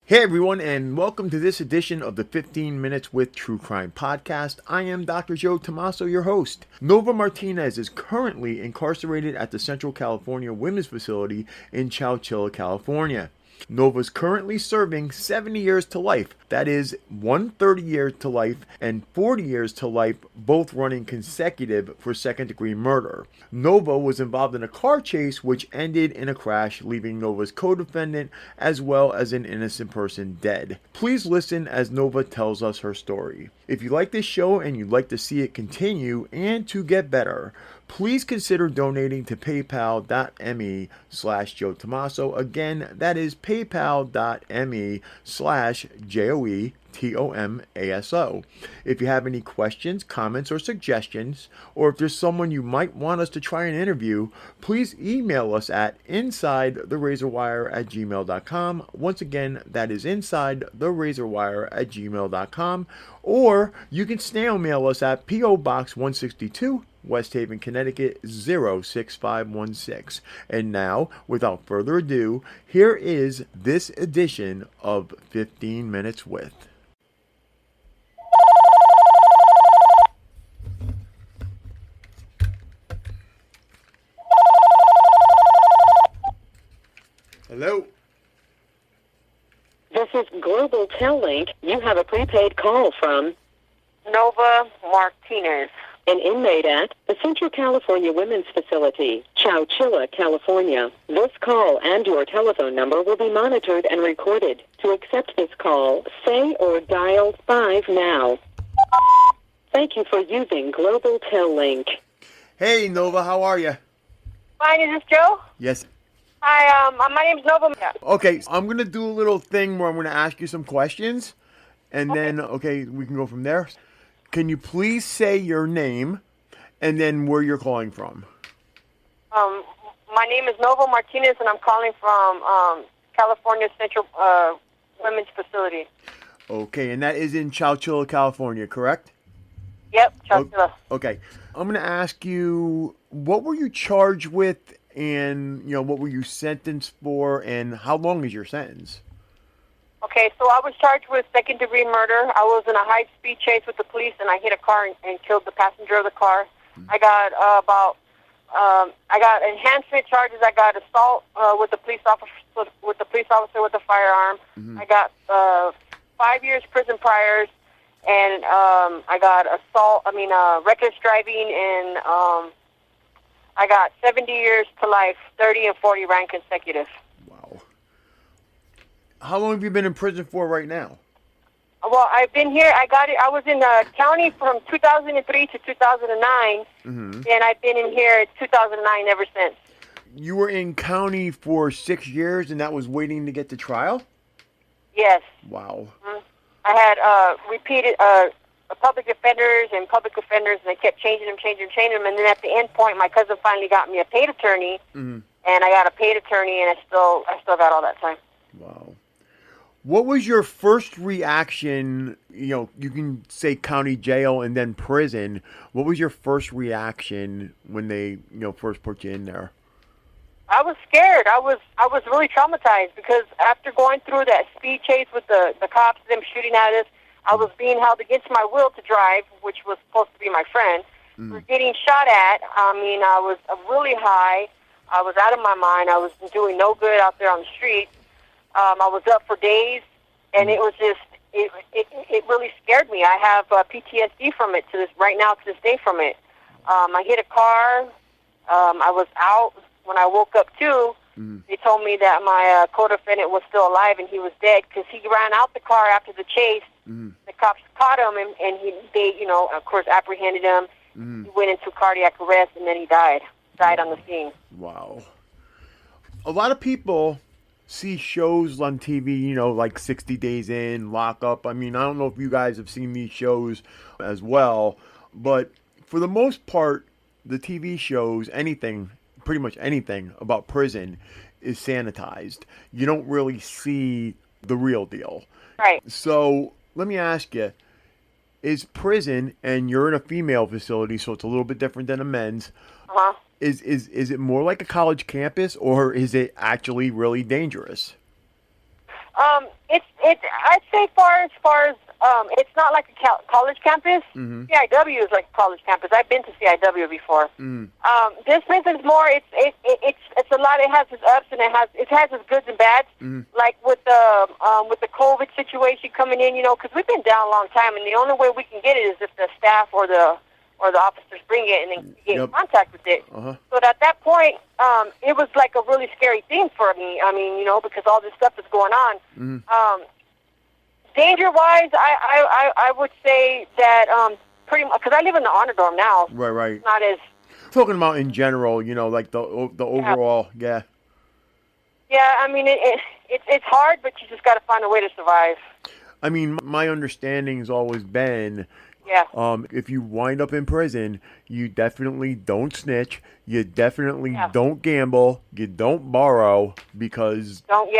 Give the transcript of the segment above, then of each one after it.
Hey everyone, and welcome to this edition of the 15 Minutes with True Crime podcast. I am Dr. Joe Tomaso, your host. Noava Martinez is currently incarcerated at the Central California Women's Facility in Chowchilla, California. Nova's currently serving 70 years to life. That is 130 years to life and 40 years to life, both running consecutive for second-degree murder. Nova was involved in a car chase which ended in a crash, leaving Nova's co-defendant as well as an innocent person dead. Please listen as Nova tells us her story. If you like this show and you'd like to see it continue and to get better, please consider donating to paypal.me/Joe Tomaso. Again, that is paypal.me/JoeTomaso. If you have any questions, comments, or suggestions, or if there's someone you might want us to try and interview, please email us at insidetherazorwire@gmail.com. Once again, that is insidetherazorwire@gmail.com. Or you can snail mail us at P.O. Box 162, West Haven, Connecticut 06516. And now, without further ado, here is this edition of 15 Minutes with. Hello? This is Global Tel-Link. You have a prepaid call from Noava Martinez. an inmate at the Central California Women's Facility, Chowchilla, California. This call and your telephone number will be monitored and recorded. To accept this call, say or dial 5 now. Thank you for using Global Tel-Link. Hey, Nova, how are you? Fine, is this Joe? Yes. Hi, my name's Noava. Okay, I'm going to do a little thing where I'm going to ask you some questions, and then, we can go from there. Can you please say your name and then where you're calling from? My name is Noava Martinez, and I'm calling from California Central Women's Facility. Okay, and that is in Chowchilla, California, correct? Yep, Chowchilla. Okay, I'm going to ask you, what were you charged with, and, what were you sentenced for, and how long is your sentence? Okay, so I was charged with second-degree murder. I was in a high-speed chase with the police, and I hit a car and killed the passenger of the car. I got I got enhancement charges. I got assault with the police officer with a firearm. I got 5 years prison priors, and I got reckless driving, and I got 70 years to life. 30 and 40 ran consecutive. Wow. How long have you been in prison for right now? Well, I've been here. I was in the county from 2003 to 2009, and I've been in here 2009 ever since. You were in county for 6 years, and that was waiting to get to trial? Yes. Wow. I had repeated public defenders, and they kept changing them, and then at the end point, my cousin finally got me a paid attorney, and I got a paid attorney, and I still got all that time. Wow. What was your first reaction? You can say county jail and then prison. What was your first reaction when they, first put you in there? I was scared. I was really traumatized because after going through that speed chase with the cops, them shooting at us, I was being held against my will to drive, which was supposed to be my friend. Was getting shot at. I was really high. I was out of my mind. I was doing no good out there on the street. I was up for days, and it was just, it really scared me. I have PTSD from it to this day from it. I hit a car. I was out. When I woke up too, they told me that my co-defendant was still alive and he was dead because he ran out the car after the chase. The cops caught him, and they of course, apprehended him. He went into cardiac arrest, and then he died on the scene. Wow. A lot of people see shows on TV, like 60 Days In, Lock Up. I don't know if you guys have seen these shows as well, but for the most part, the TV shows, pretty much anything about prison is sanitized. You don't really see the real deal. Right. So let me ask you, is prison, and you're in a female facility, so it's a little bit different than a men's, is it more like a college campus, or is it actually really dangerous? I'd say as far as it's not like a college campus. Mm-hmm. CIW is like a college campus. I've been to CIW before. Mm. This prison's more. It's a lot. It has its ups and it has its goods and bads. Mm-hmm. Like with the COVID situation coming in, because we've been down a long time, and the only way we can get it is if the staff or the officers bring it and then get in contact with it. Uh-huh. So at that point, it was like a really scary thing for me. I mean, because all this stuff is going on. Mm-hmm. Danger-wise, I would say that pretty much, because I live in the honor dorm now. Right. It's not as... Talking about in general, like the overall, yeah. Yeah, I mean, it's hard, but you just got to find a way to survive. I mean, my understanding has always been, if you wind up in prison, you definitely don't snitch, you definitely don't gamble, you don't borrow, because don't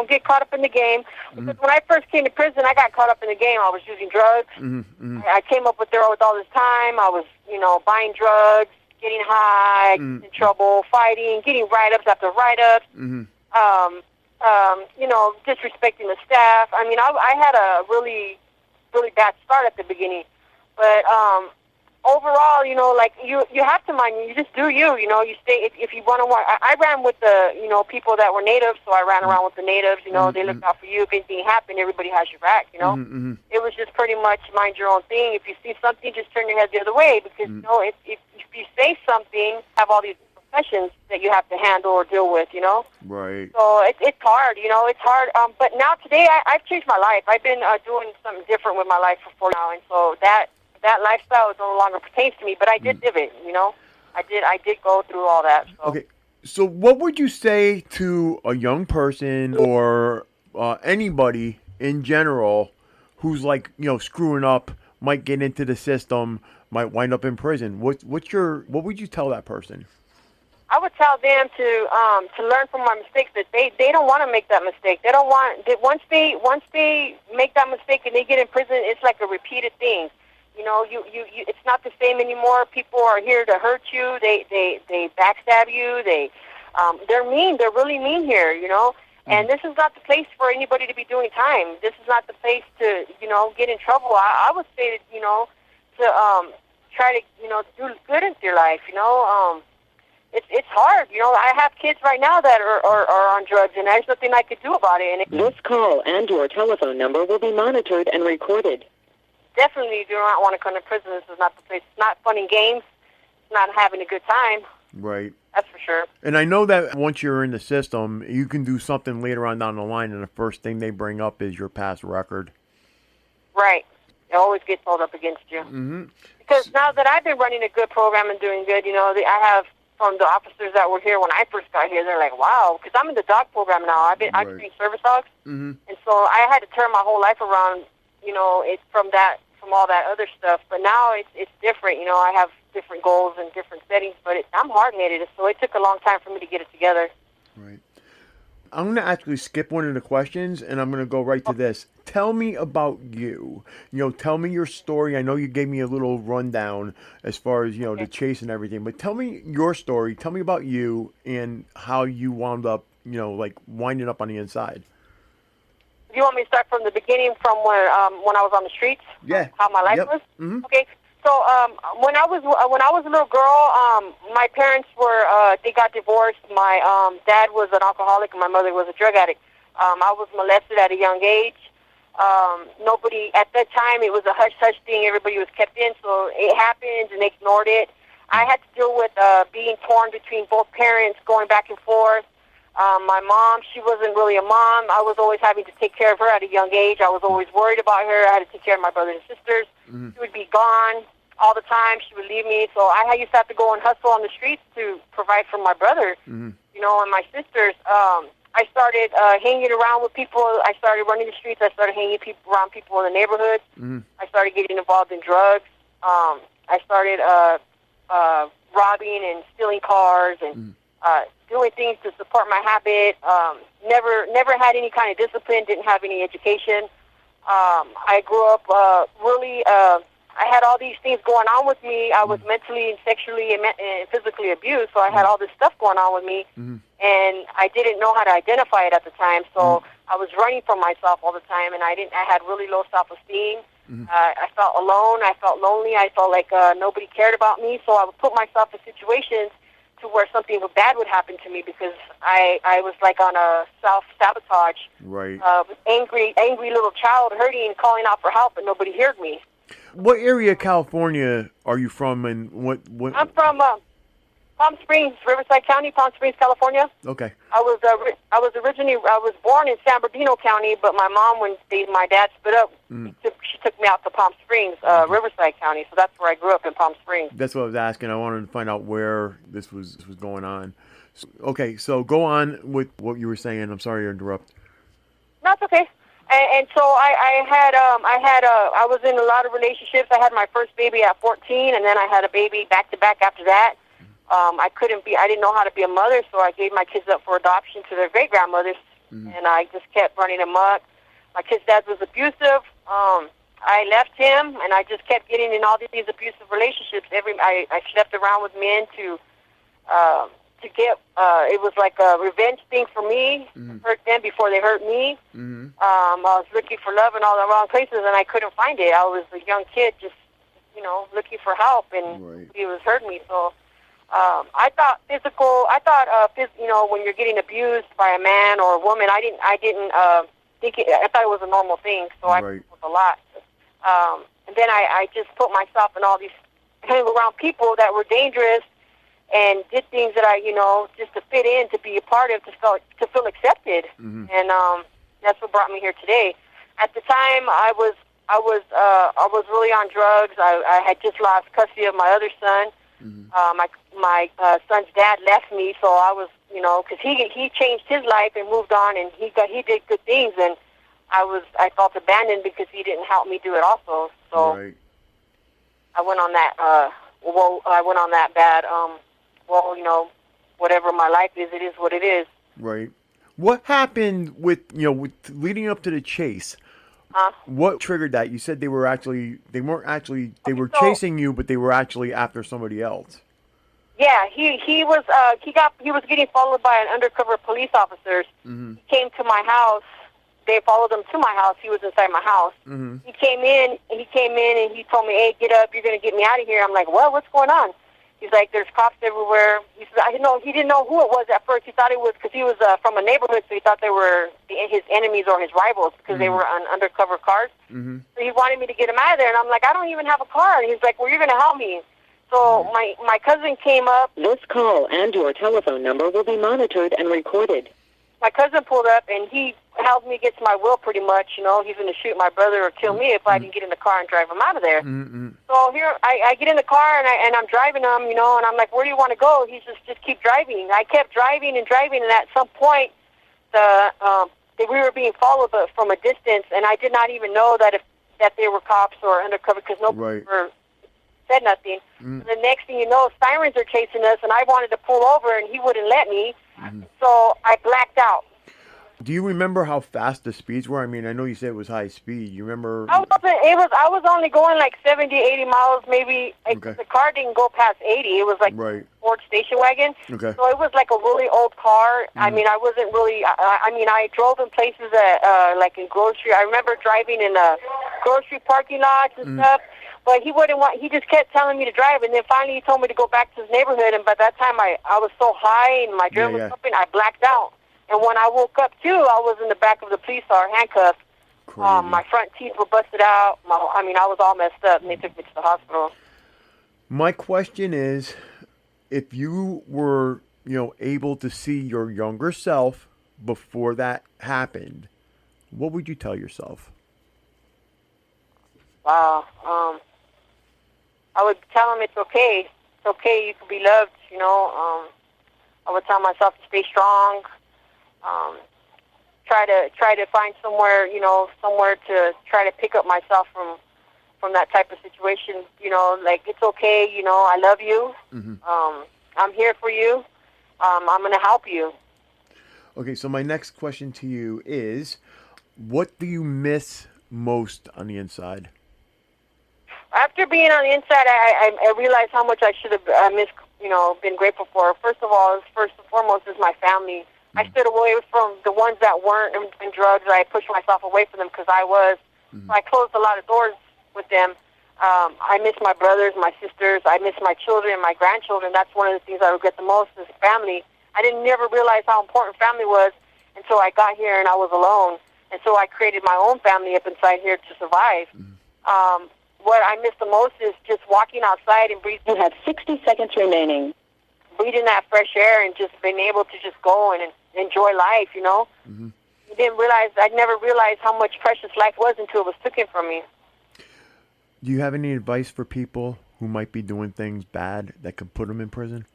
get caught up in the game. Because when I first came to prison, I got caught up in the game. I was using drugs. Mm-hmm. I came up with all this time. I was, buying drugs, getting high, in trouble, fighting, getting write-ups after write-ups. Mm-hmm. Disrespecting the staff. I mean, I had a really, really bad start at the beginning, but overall, like you have to mind. You just do you. You stay if you want to. I ran with the people that were natives, so I ran around with the natives. They looked out for you. If anything happened, everybody has your back. Mm-hmm. It was just pretty much mind your own thing. If you see something, just turn your head the other way, because if you say something, have all these professions that you have to handle or deal with. Right. So it's hard. It's hard. But now today, I've changed my life. I've been doing something different with my life for 4 years now, and so that lifestyle no longer pertains to me, but I did live it, I did go through all that. So. Okay, so what would you say to a young person or anybody in general who's like, screwing up, might get into the system, might wind up in prison? What would you tell that person? I would tell them to learn from my mistakes, that they don't want to make that mistake. They don't want that once they make that mistake and they get in prison, it's like a repeated thing. It's not the same anymore. People are here to hurt you. They backstab you. They're mean. They're really mean here. And this is not the place for anybody to be doing time. This is not the place to get in trouble. I would say that to try to do good in your life. It's hard. I have kids right now that are on drugs, and there's nothing I could do about it. This call and your telephone number will be monitored and recorded. Definitely do not want to come to prison. This is not the place. It's not fun and games. It's not having a good time. Right. That's for sure. And I know that once you're in the system, you can do something later on down the line, and the first thing they bring up is your past record. Right. It always gets held up against you. Mm-hmm. Because now that I've been running a good program and doing good, I have from the officers that were here when I first got here, they're like, wow, because I'm in the dog program now. I've been doing service dogs. Mm-hmm. And so I had to turn my whole life around, it's from all that other stuff. But now it's different. I have different goals and different settings, but I'm hard-headed, so it took a long time for me to get it together. Right. I'm going to actually skip one of the questions, and I'm going to go right to this. Tell me about you. Tell me your story. I know you gave me a little rundown as far as, the chase and everything, but tell me your story. Tell me about you and how you wound up, winding up on the inside. You want me to start from the beginning, from when I was on the streets? Yeah. How my life was? Mm-hmm. Okay. So when I was a little girl, my parents they got divorced. My dad was an alcoholic and my mother was a drug addict. I was molested at a young age. Nobody at that time, it was a hush-hush thing. Everybody was kept in, so it happened and they ignored it. I had to deal with being torn between both parents, going back and forth. My mom, she wasn't really a mom. I was always having to take care of her at a young age. I was always worried about her. I had to take care of my brothers and sisters. Mm-hmm. She would be gone all the time. She would leave me. So I used to have to go and hustle on the streets to provide for my brother, mm-hmm. And my sisters. I started hanging around with people. I started running the streets. I started hanging around people in the neighborhood. Mm-hmm. I started getting involved in drugs. I started robbing and stealing cars and doing things to support my habit. Never had any kind of discipline. Didn't have any education. I grew up really. I had all these things going on with me. I was mentally and sexually and physically abused, so I had all this stuff going on with me, and I didn't know how to identify it at the time. So I was running from myself all the time, and I had really low self-esteem. I felt alone. I felt lonely. I felt like nobody cared about me. So I would put myself in situations to where something bad would happen to me because I was like on a self-sabotage. Right. Angry little child hurting, calling out for help, and nobody heard me. What area of California are you from, and what? I'm from Palm Springs, Riverside County, Palm Springs, California. Okay. I was born in San Bernardino County, but my mom, when my dad split up, she took me out to Palm Springs, Riverside County. So that's where I grew up, in Palm Springs. That's what I was asking. I wanted to find out where this was going on. Okay, so go on with what you were saying. I'm sorry to interrupt. No, it's okay. And so I was in a lot of relationships. I had my first baby at 14, and then I had a baby back to back after that. I didn't know how to be a mother, so I gave my kids up for adoption to their great grandmothers, and I just kept running amok. My kid's dad was abusive. I left him, and I just kept getting in all these abusive relationships. I slept around with men to get. It was like a revenge thing for me. Hurt them before they hurt me. I was looking for love in all the wrong places, and I couldn't find it. I was a young kid, just looking for help, and he was hurting me. So I thought when you're getting abused by a man or a woman, I didn't think it. I thought it was a normal thing. So I was a lot. And then I just put myself in all these hang around people that were dangerous and did things that I, just to fit in, to be a part of, to feel accepted. And that's what brought me here today. At the time, I was really on drugs. I had just lost custody of my other son. My son's dad left me, so I was, because he changed his life and moved on, and he did good things, and I felt abandoned because he didn't help me do it also. So I went on that. I went on that bad. Whatever my life is, it is what it is. Right. What happened with leading up to the chase? What triggered that? You said they were chasing you, but they were actually after somebody else. Yeah, he was getting followed by an undercover police officer. He came to my house. They followed him to my house. He was inside my house. He came in and he told me, "Hey, get up! You're gonna get me out of here." I'm like, "What? What's going on?" He's like, "There's cops everywhere." He said, he didn't know who it was at first. He thought it was because he was from a neighborhood, so he thought they were his enemies or his rivals because they were on undercover cars. So he wanted me to get him out of there, and I'm like, "I don't even have a car." And he's like, "Well, you're going to help me." So my cousin came up. This call and your telephone number will be monitored and recorded. My cousin pulled up, and he held me against my will pretty much. He's going to shoot my brother or kill me if I didn't get in the car and drive him out of there. So here, I get in the car, and I'm driving him, and I'm like, "Where do you want to go?" He's just keep driving. I kept driving, and at some point, we were being followed, but from a distance, and I did not even know that they were cops or undercover because nobody ever said nothing. The next thing you know, sirens are chasing us, and I wanted to pull over, and he wouldn't let me. So I blacked out. Do you remember how fast the speeds were? I mean, I know you said it was high speed. You remember? I was only going like 70, 80 miles, maybe. The car didn't go past 80. It was like Ford station wagon. Okay. So it was like a really old car. I mean, I wasn't really. I drove in places that like in grocery. I remember driving in grocery parking lots and stuff. But he wouldn't want. He just kept telling me to drive, and then finally he told me to go back to his neighborhood. And by that time, I was so high and my adrenaline was pumping, I blacked out. And when I woke up too, I was in the back of the police car, handcuffed. My front teeth were busted out. I was all messed up, and they took me to the hospital. My question is, if you were, able to see your younger self before that happened, what would you tell yourself? Wow. I would tell him it's okay. It's okay. You can be loved. I would tell myself to stay strong. Try to find somewhere, somewhere to try to pick up myself from that type of situation. Like it's okay. I love you. I'm here for you. I'm going to help you. Okay, so my next question to you is, what do you miss most on the inside? I have after being on the inside, I realized how much I should have been grateful for. First of all, first and foremost is my family. I stood away from the ones that weren't in drugs. I pushed myself away from them because I was. So I closed a lot of doors with them. I miss my brothers, my sisters. I miss my children and my grandchildren. That's one of the things I regret the most is family. I didn't never realize how important family was until I got here and I was alone. And so I created my own family up inside here to survive. What I miss the most is just walking outside and breathing. You have 60 seconds remaining. Breathing that fresh air and just being able to just go and enjoy life, you know. I'd never realized how much precious life was until it was taken from me. Do you have any advice for people who might be doing things bad that could put them in prison?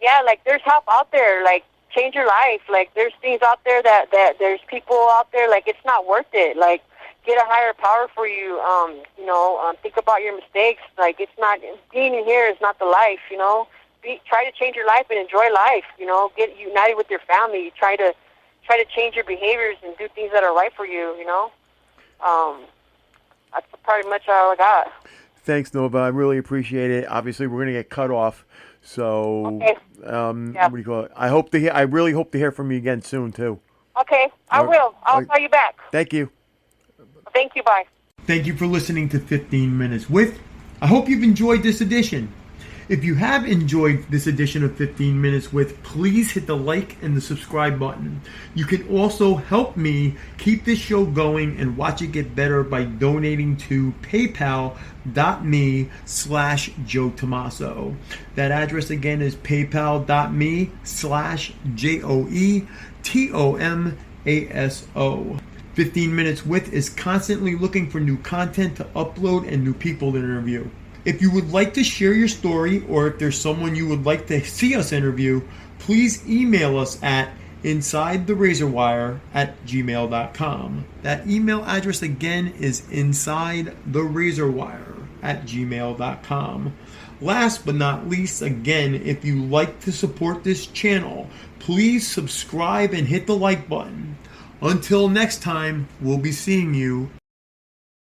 Yeah, like there's help out there. Like change your life. Like there's things out there that there's people out there. Like it's not worth it. Like get a higher power for you. Think about your mistakes. Like it's not being in here is not the life. You know, try to change your life and enjoy life. You know, get united with your family. Try to change your behaviors and do things that are right for you. You know, that's pretty much all I got. Thanks, Nova. I really appreciate it. Obviously, we're gonna get cut off. So, okay. What do you call it? I really hope to hear from you again soon too. Okay, I will. I'll call you back. Thank you. Thank you. Bye. Thank you for listening to 15 Minutes With. I hope you've enjoyed this edition. If you have enjoyed this edition of 15 Minutes With, please hit the like and the subscribe button. You can also help me keep this show going and watch it get better by donating to paypal.me/Joe Tomaso. That address again is paypal.me/JoeTomaso. 15 Minutes With is constantly looking for new content to upload and new people to interview. If you would like to share your story or if there's someone you would like to see us interview, please email us at insidetherazorwire@gmail.com. That email address again is insidetherazorwire@gmail.com. Last but not least, again, if you like to support this channel, please subscribe and hit the like button. Until next time, we'll be seeing you